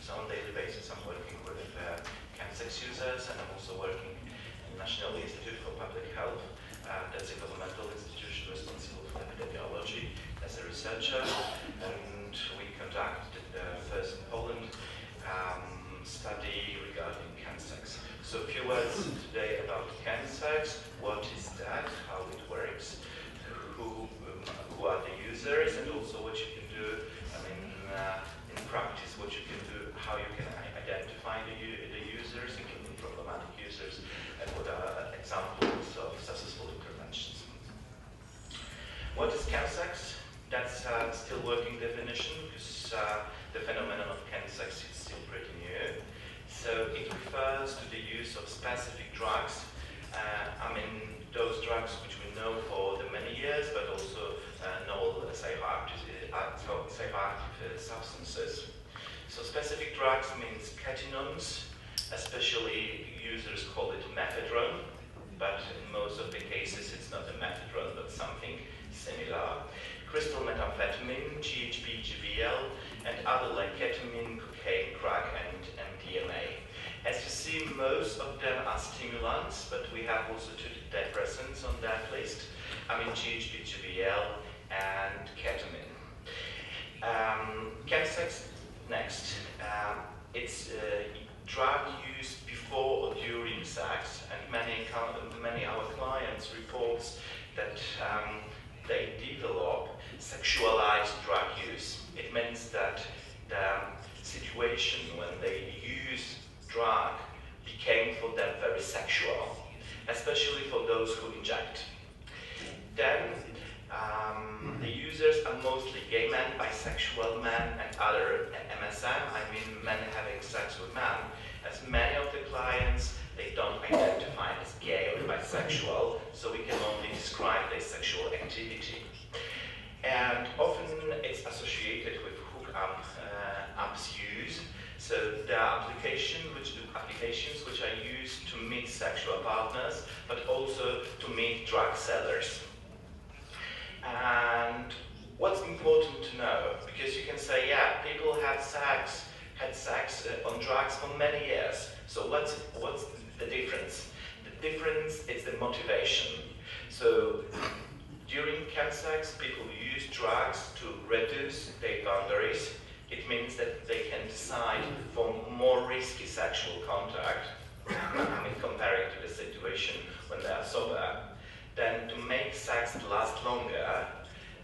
So on a daily basis, I'm working with Chemsex users, and I'm also working in the National Institute for Public Health. That's a governmental institution responsible for epidemiology as a researcher, and we conducted the first in Poland study regarding Chemsex. So a few words today about Chemsex. What is that? How it works? Who are the users? And also what you can do. I mean, in practice, what you can do, how you can identify the users, including problematic users, and what are examples of successful interventions. What is Chemsex? That's still working definition, because the phenomenon of Chemsex is still pretty new. So it refers to the use of specific drugs. I mean, those drugs which we know for the many years, but also novel psychoactive substances. So specific drugs means catechins, especially users call it methadone, but in most of the cases it's not a methadone, but something similar. Crystal methamphetamine, GHB, GBL, and other like ketamine, cocaine, crack, and MDMA. As you see, most of them are stimulants, but we have also two depressants on that list. I mean, GHB, GBL, and ketamine. Chemsex, next. It's drug use before or during sex, and many our clients reports that they develop sexualized drug use. It means that the situation when they use drug became for them very sexual, especially for those who inject. Then the users are mostly gay men, bisexual men, and other MSM, I mean men having sex with men, as many of the clients, they don't identify as gay or bisexual, so we can only describe their sexual activity. And often it's associated with hookups use. So there are applications which are used to meet sexual partners, but also to meet drug sellers. And what's important to know, because you can say, yeah, people had sex on drugs for many years. So what's the difference? The difference is the motivation. So during Chemsex, people use drugs to reduce their boundaries. It means that they can decide for more risky sexual contact, I mean, comparing to the situation when they are sober, than to make sex last longer.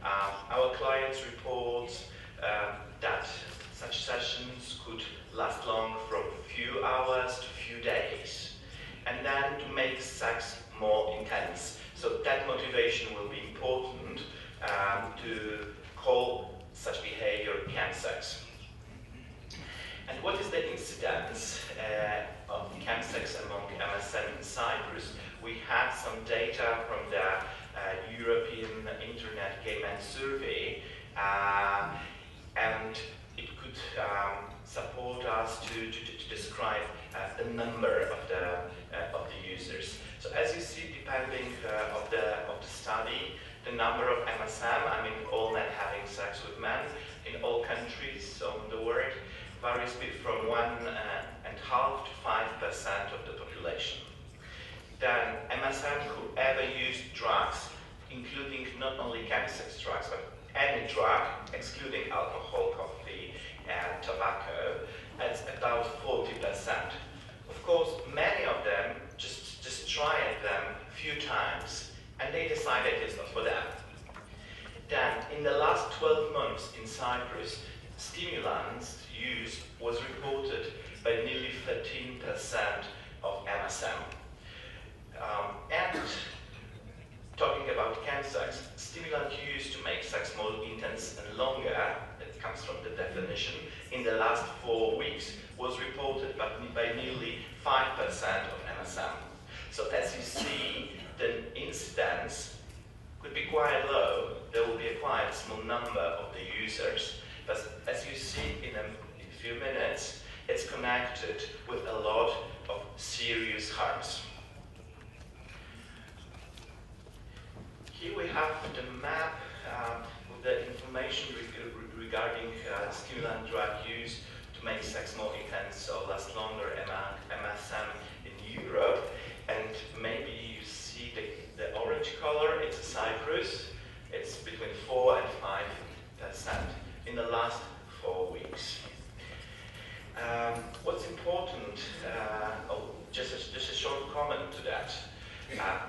Our clients report that such sessions could last long from a few hours to a few days, and then to make sex more intense. So that motivation will be important to call such behavior Chemsex. And what is the incidence of Chemsex among MSM in Cyprus? We have some data from the European Internet Gay Men Survey, and it could support us to describe the number of the users. So as you see, depending of the study, the number of MSM, I mean all men having sex with men in all countries on the world, varies from 1.5% to 5% of the population. Then MSM who ever used drugs, including not only Chemsex drugs, but any drug, excluding alcohol, coffee, and tobacco, it's about 40%. Of course, many of them just tried them a few times, and they decided it's not for them. Then, in the last 12 months in Cyprus, stimulants use was reported by nearly 13% of MSM. And talking about Chemsex, stimulant used to make sex more intense and longer, that comes from the definition, in the last 4 weeks was reported by nearly 5% of MSM. So as you see, the incidence could be quite low. There will be a quite small number of the users, but as you see in a few minutes, it's connected with a lot of serious harms. Here we have the map with the information regarding stimulant drug use to make sex more important, just a short comment to that.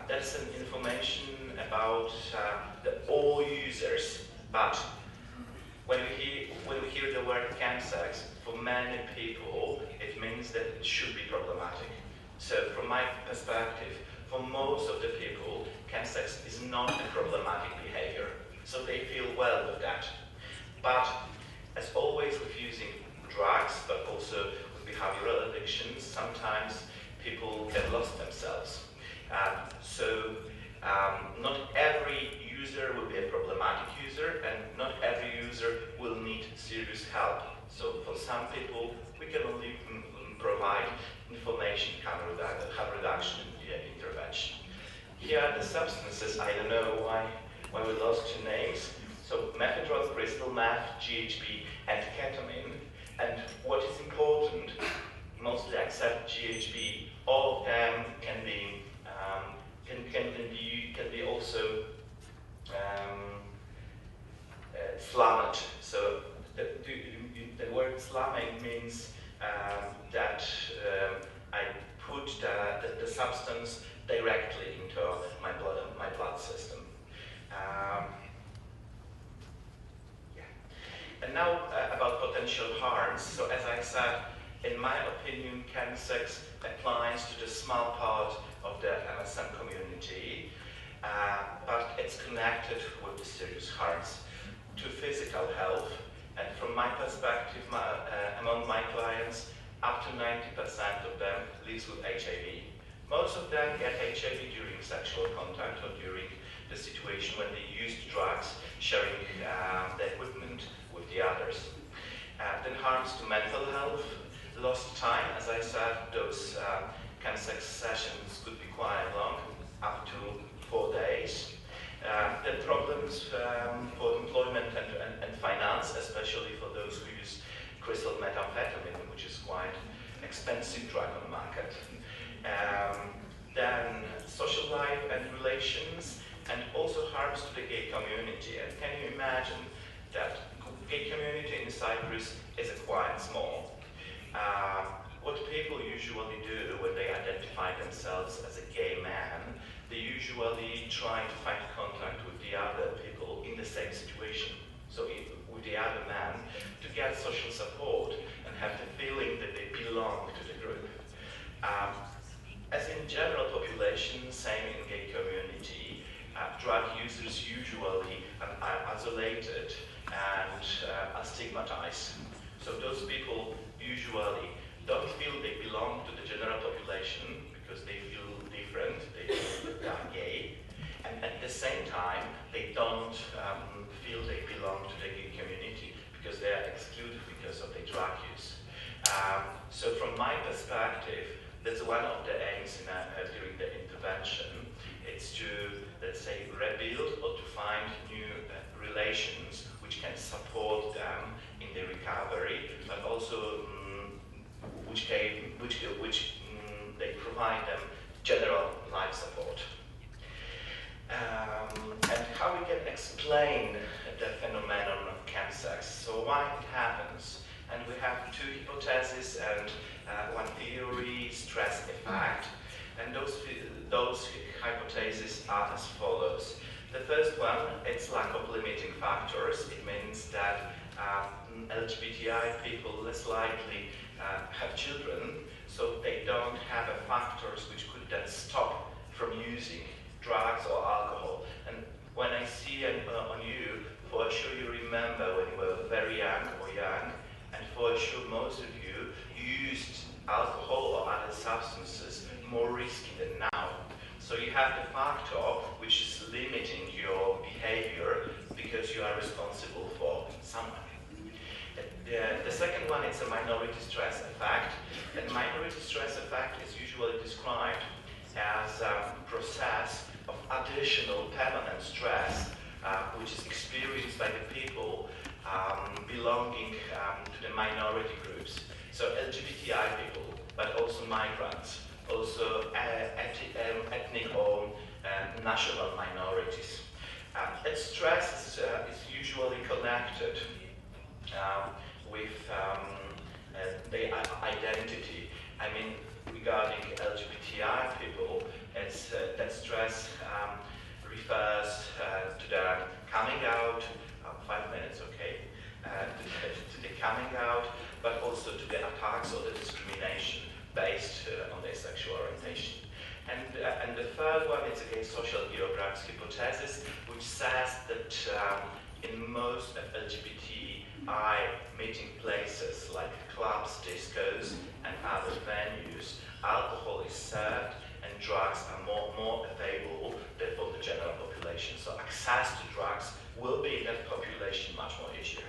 That's an information about all users, but when we hear the word Chemsex, for many people, it means that it should be problematic. So from my perspective, for most of the people, Chemsex is not a problematic behavior. So they feel well with that. But as always with using drugs, but also with behavioral addictions, sometimes people get lost themselves. Not every user will be a problematic user, and not every user will need serious help. So for some people, we can only provide information, harm reduction, intervention. Here are the substances. I don't know why we lost two names. So methadone, crystal meth, GHB, and ketamine. And what is important, mostly except GHB, all of them can be also slammed. So the word slamming means that I put the substance directly into my blood system. And now about potential harms. So as I said, in my opinion, Chemsex applies to the small part of the MSM community, but it's connected with the serious harms to physical health. And from my perspective, among my clients, up to 90% of them lives with HIV. Most of them get HIV during sexual contact or during the situation when they use drugs, sharing the equipment with the others. Then harms to mental health, lost time. As I said, those Chemsex sessions could be quite long, up to 4 days. Then problems for employment and finance, especially for those who use crystal methamphetamine, which is quite expensive drug on the market. Then social life and relations, and also harms to the gay community. And can you imagine that gay community in Cyprus is quite small? What people usually do when they identify themselves as a gay man, they usually try to find contact with the other people in the same situation. So with the other man, to get social support and have the feeling that they belong to the group. As in general population, same in gay community, drug users usually are isolated and are stigmatized. So those people usually don't feel they belong to the general population because they feel different, they feel that they are gay, and at the same time they don't feel they belong to the gay community because they are excluded because of their drug use. So from my perspective, that's one of the aims during the intervention. It's to, let's say, rebuild or to find new relations which can support them in their recovery, but also which they provide them general life support. And how we can explain the phenomenon of Chemsex, so why it happens. And we have two hypotheses and one theory, stress effect. And those hypotheses are as follows. The first one, it's lack of limiting factors. It means that LGBTI people less likely have children, so they don't have factors which could then stop from using drugs or alcohol. And when I see on you, for sure you remember when you were very young, and for sure most of you used alcohol or other substances more risky than now. So you have the factor which is limiting your behavior because you are responsible for someone. The second one is a minority stress effect. And minority stress effect is usually described as a process of additional permanent stress which is experienced by the people belonging to the minority groups. So LGBTI people, but also migrants, also ethnic or national minorities. And stress is usually connected with, they say, identity. I mean, regarding LGBTI people, it's, that stress refers to the coming out, 5 minutes, okay, to the coming out, but also to the attacks or the discrimination based on their sexual orientation. And the third one is again social geographics hypothesis, which says that in most of LGBTI meeting places like clubs, discos, and other venues, alcohol is served and drugs are more available than for the general population. So access to drugs will be in that population much more easier.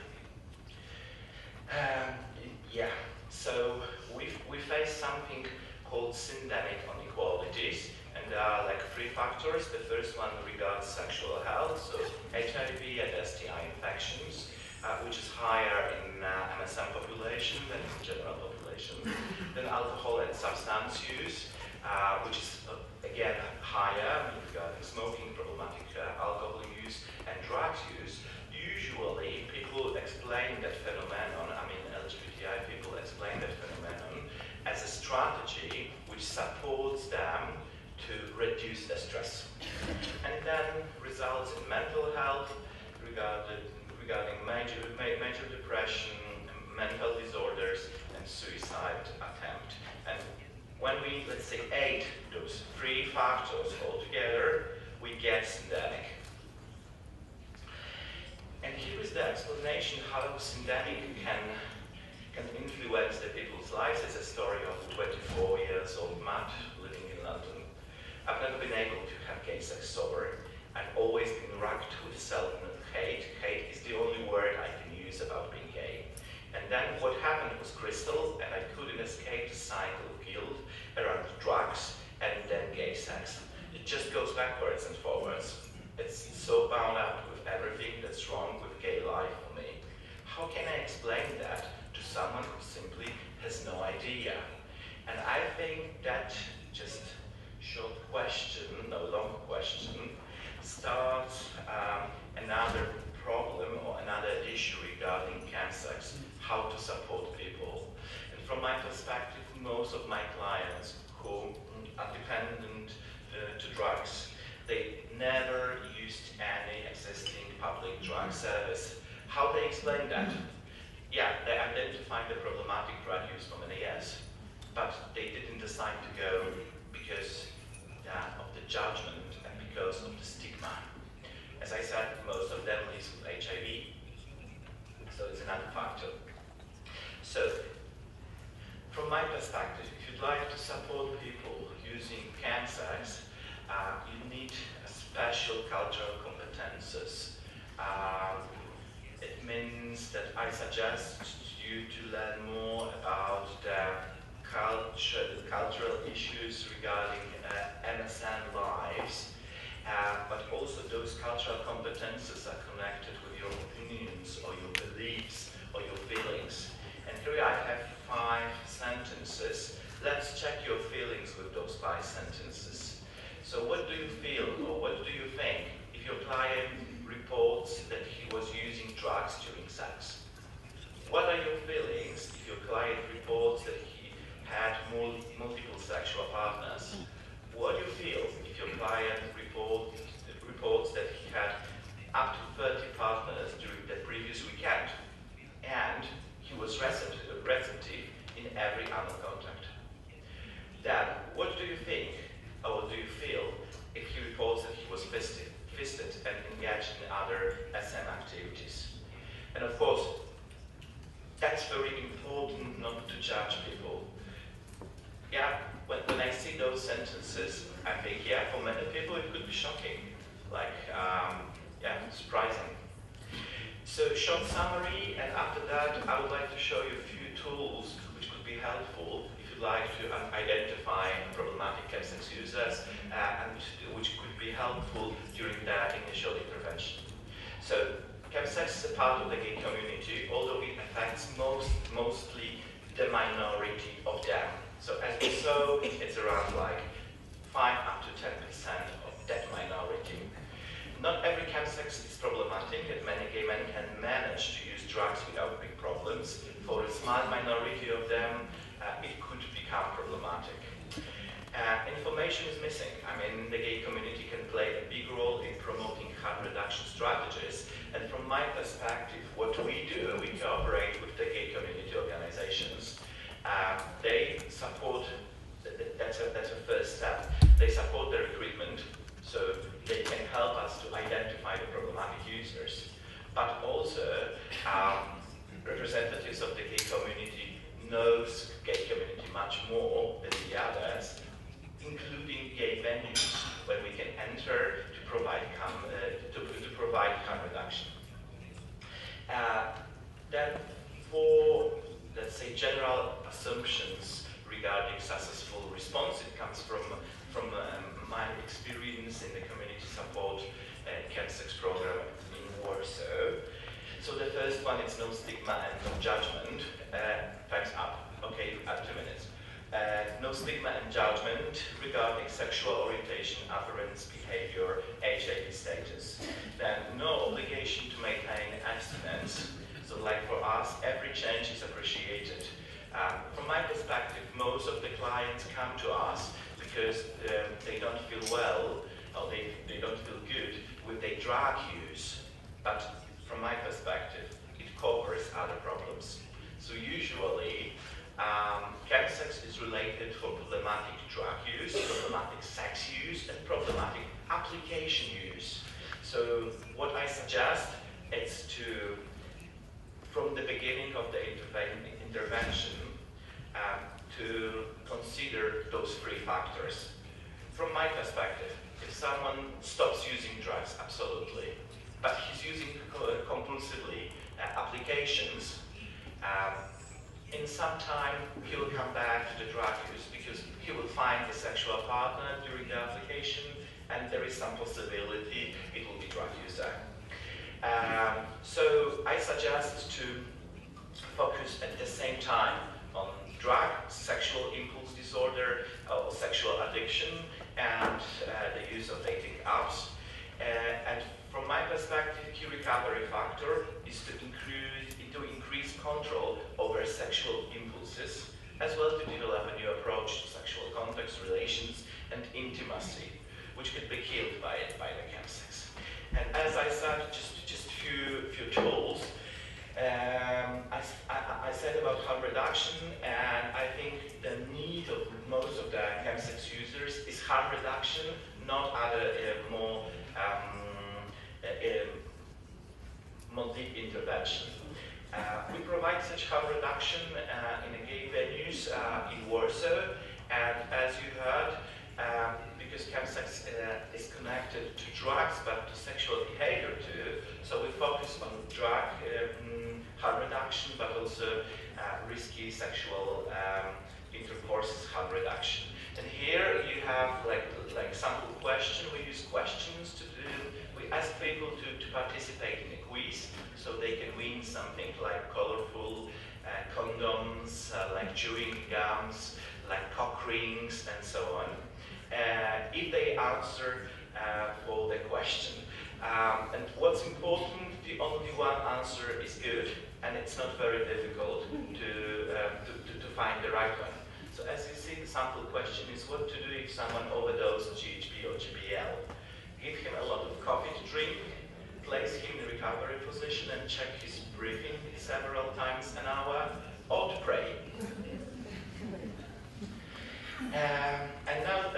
Yeah, so we face something called syndemic inequalities, and there are like 3 factors. The first one regards sexual health, so HIV and STI infections, which is higher in MSM population than in the general population. Then alcohol and substance use, which is again higher regarding smoking, problematic alcohol use, and drugs use. Usually people explain that phenomenon, I mean LGBTI people explain that phenomenon as a strategy which supports them to reduce the stress. And then results in mental health regarding major depression, mental disorders, and suicide attempt. And when we, let's say, add those 3 factors all together, we get syndemic. And here is the explanation how syndemic can influence the people's lives. It's a story of a 24-year-old Matt living in London. I've never been able to have gay sex sober. I've always been racked with self-hate. Hate is the only word I can use about being gay. And then what happened was crystal, and I couldn't escape the cycle of guilt around drugs and then gay sex. It just goes backwards and forwards. It's so bound up with everything that's wrong with gay life for me. How can I explain that to someone who simply has no idea? And I think that just short question, no long question, starts another problem or another issue regarding Chemsex, how to support people. And from my perspective, most of my clients who are dependent to drugs, they never used any existing public drug service. How they explain that? Yeah, they identified the problematic drug use for many years, but they didn't decide to go because of the judgment and because of the stigma. As I said, most of them live with HIV, so it's another factor. So, from my perspective, if you'd like to support people using Chemsex, you need special cultural competences. It means that I suggest you to learn more about the cultural issues regarding MSN lives, but also those cultural competences are connected with your opinions or your beliefs or your feelings. And here I have 5 sentences. Let's check your feelings with those 5 sentences. So what do you feel or what do you think if your client reports that he was using drugs during sex? What are your feelings if your client reports that he had multiple sexual partners? What do you feel if your client reports that he had up to 30 partners during the previous weekend and he was receptive in every other contact? Then, what do you think or what do you feel if he reports that he was fisted and engaged in other SM activities? And of course, that's very important not to judge people. Yeah, when I see those sentences, I think, yeah, for many people it could be shocking, like, yeah, surprising. So, short summary, and after that, I would like to show you a few tools which could be helpful if you'd like to identify problematic Chemsex users, and which could be helpful during the initial intervention. So, Chemsex is a part of the gay community, although it affects mostly the minority of them. So as we saw, it's around like 5 up to 10% of that minority. Not every chemsex is problematic, and many gay men can manage to use drugs without big problems. For a small minority of them, it could become problematic. Information is missing. I mean, the gay community can play a big role in promoting harm reduction strategies. And from my perspective, what we do, we cooperate with the gay community organizations. They support, that's a first step. They support the recruitment, so they can help us to identify the problematic users. But also, representatives of the gay community knows gay community much more than the others, including gay venues, when we can enter to provide harm reduction. Then for, let's say, general assumptions regarding successful response, it comes from my experience in the community support Chemsex program in Warsaw. So the first one is no stigma and no judgment. Thanks up. Okay, 2 minutes. No stigma and judgment regarding sexual orientation, appearance, behavior, HIV status. Then no obligation to maintain abstinence. So like for us, every change is appreciated. From my perspective, most of the clients come to us because they don't feel well, or they don't feel good with their drug use. But from my perspective, it covers other problems. So usually, chemsex is related for problematic drug use, problematic sex use, and problematic application use. So what I suggest is to, from the beginning of the intervention, to consider those 3 factors. From my perspective, if someone stops using drugs, absolutely, but he's using compulsively applications, in some time he will come back to the drug use because he will find a sexual partner during the application, and there is some possibility it will be drug user. So I suggest to focus at the same time on drug, sexual impulse disorder, or sexual addiction, and the use of dating apps. And from my perspective, key recovery factor is to increase control over sexual impulses, as well to develop a new approach to sexual contacts, relations, and intimacy, which could be killed by the chemsex. And as I said, just few tools. I said about harm reduction, and I think the need of most of the chemsex users is harm reduction, not other more deep intervention. We provide such harm reduction in the gay venues in Warsaw, and as you heard, because chemsex is connected to drugs but to sexual behavior too, so we focus on drug harm reduction, but also risky sexual intercourse harm reduction. And here you have like sample question. We use questions to do. We ask people to participate in a quiz, so they can win something like colorful condoms, like chewing gums, like cock rings, and so on. If they answer for the question. And what's important, the only one answer is good, and it's not very difficult to find the right one. So as you see, the sample question is what to do if someone overdosed GHB or GBL. Give him a lot of coffee to drink, place him in recovery position and check his breathing several times an hour, or to pray. And now,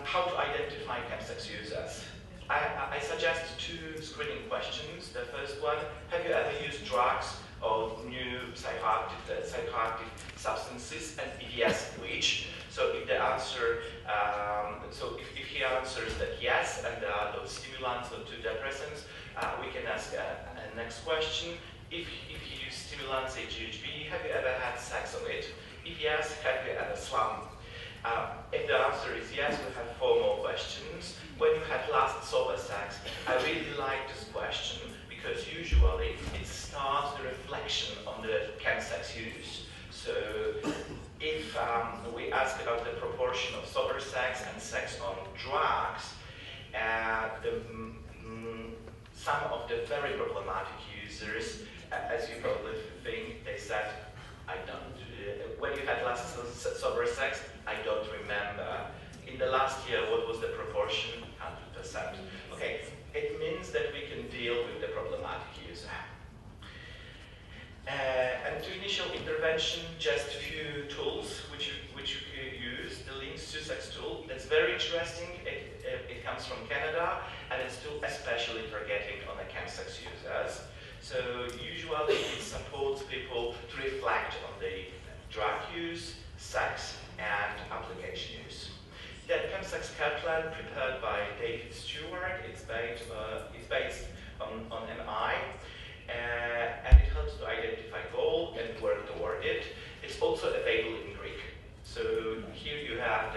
how to identify chemsex users. I suggest 2 screening questions. The first one, have you ever used drugs or new psychoactive substances, and if yes, which? So if the answer, if he answers that yes, and there are those stimulants or 2 depressants, we can ask a next question. If he used stimulants, say GHB, have you ever had sex on it? If yes, have you ever slummed? If the answer is yes, we have 4 more questions. When you had last sober sex, I really like this question because usually it starts the reflection on the chemsex use. So if we ask about the proportion of sober sex and sex on drugs, some of the very problematic users, as you probably think, they said, I don't, when you had last sober sex, I don't remember. In the last year, what was the proportion? 100%. Okay, it means that we can deal with the problematic user. And to initial intervention, just a few tools which you can use. The links to sex tool, that's very interesting. It comes from Canada, and it's tool especially for getting on the Chemsex users. So usually it supports people to reflect on the drug use, sex, and application use. The Chemsex care plan prepared by David Stewart, it's based on MI, and it helps to identify goal and work toward it. It's also available in Greek. So here you have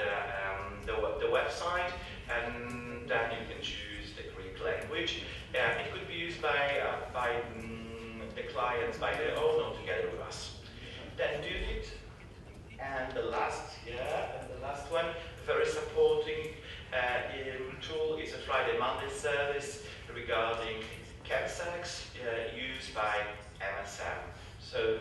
the website, and then you can choose the Greek language. It could be used by the clients by their own or together with us. Then do it, and the last one, very supporting tool is a Friday-Monday service regarding Chemsex used by MSM. So